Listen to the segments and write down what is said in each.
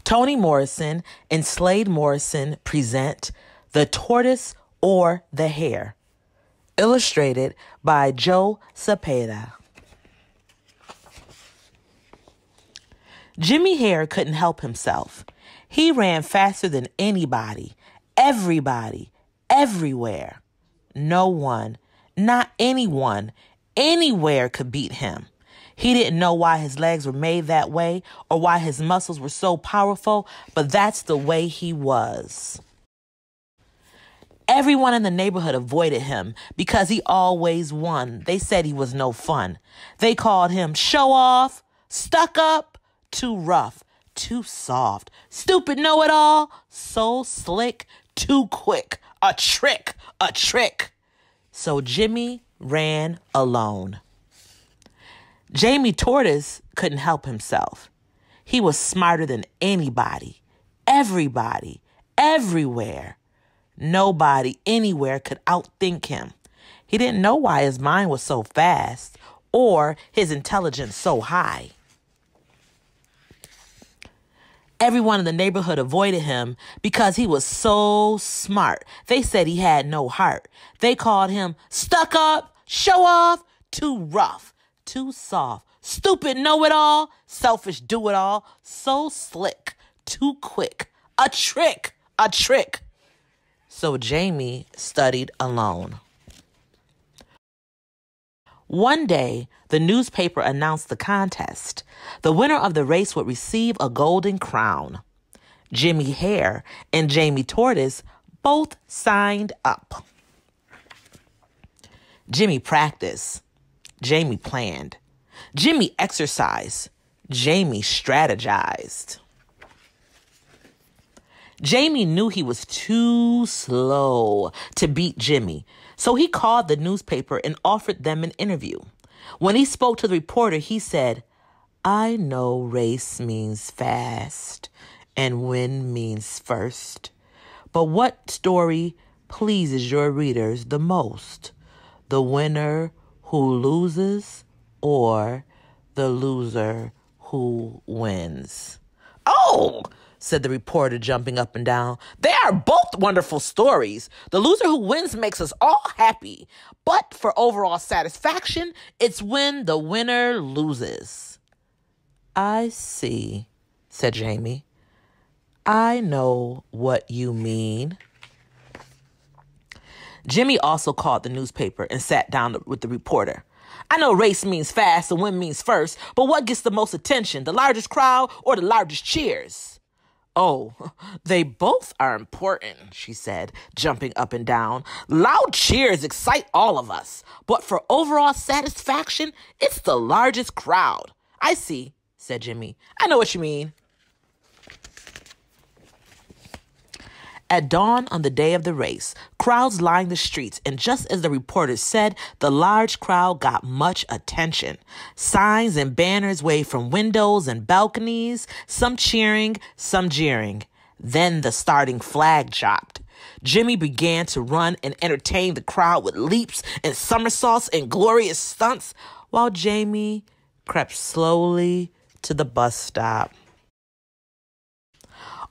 Toni Morrison and Slade Morrison present The Tortoise or the Hare, illustrated by Joe Cepeda. Jimmy Hare couldn't help himself. He ran faster than anybody, everybody, everywhere. No one, not anyone, anywhere could beat him. He didn't know why his legs were made that way or why his muscles were so powerful, but that's the way he was. Everyone in the neighborhood avoided him because he always won. They said he was no fun. They called him show off, stuck up, too rough, too soft, stupid know-it-all, so slick, too quick, a trick. So Jimmy ran alone. Jamie Tortoise couldn't help himself. He was smarter than anybody, everybody, everywhere. Nobody anywhere could outthink him. He didn't know why his mind was so fast or his intelligence so high. Everyone in the neighborhood avoided him because he was so smart. They said he had no heart. They called him stuck up, show off, too rough, too soft, stupid know-it-all, selfish do-it-all, so slick, too quick, a trick. So Jamie studied alone. One day, the newspaper announced the contest. The winner of the race would receive a golden crown. Jimmy Hare and Jamie Tortoise both signed up. Jimmy practiced. Jamie planned. Jimmy exercised. Jamie strategized. Jamie knew he was too slow to beat Jimmy, so he called the newspaper and offered them an interview. When he spoke to the reporter, he said, "I know race means fast and win means first, but what story pleases your readers the most? The winner who loses or the loser who wins?" "Oh," said the reporter, jumping up and down, "they are both wonderful stories. The loser who wins makes us all happy. But for overall satisfaction, it's when the winner loses." "I see," said Jamie. "I know what you mean." Jimmy also called the newspaper and sat down with the reporter. "I know race means fast and win means first, but what gets the most attention, the largest crowd or the largest cheers?" "Oh, they both are important," she said, jumping up and down. "Loud cheers excite all of us, but for overall satisfaction, it's the largest crowd." "I see," said Jimmy. "I know what you mean." At dawn on the day of the race, crowds lined the streets, and just as the reporter said, the large crowd got much attention. Signs and banners waved from windows and balconies, some cheering, some jeering. Then the starting flag dropped. Jimmy began to run and entertain the crowd with leaps and somersaults and glorious stunts, while Jamie crept slowly to the bus stop.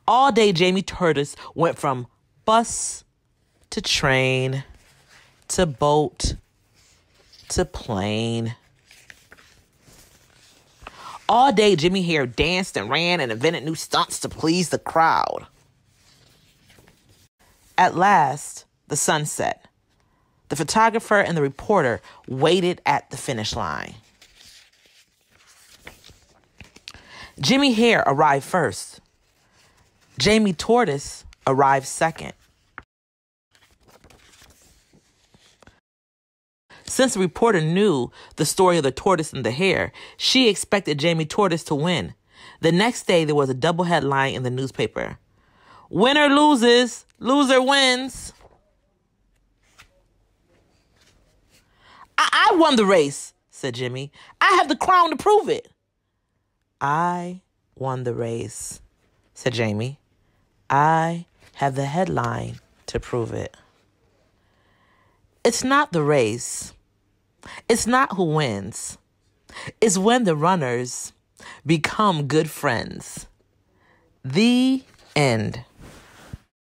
All day, Jamie Tortoise went from bus to train to boat to plane. All day, Jimmy Hare danced and ran and invented new stunts to please the crowd. At last, the sun set. The photographer and the reporter waited at the finish line. Jimmy Hare arrived first. Jamie Tortoise arrived second. Since the reporter knew the story of the tortoise and the hare, she expected Jamie Tortoise to win. The next day, there was a double headline in the newspaper. "Winner loses, loser wins." I won the race," said Jimmy. "I have the crown to prove it." "I won the race," said Jamie. "I have the headline to prove it." It's not the race. It's not who wins. It's when the runners become good friends. The end.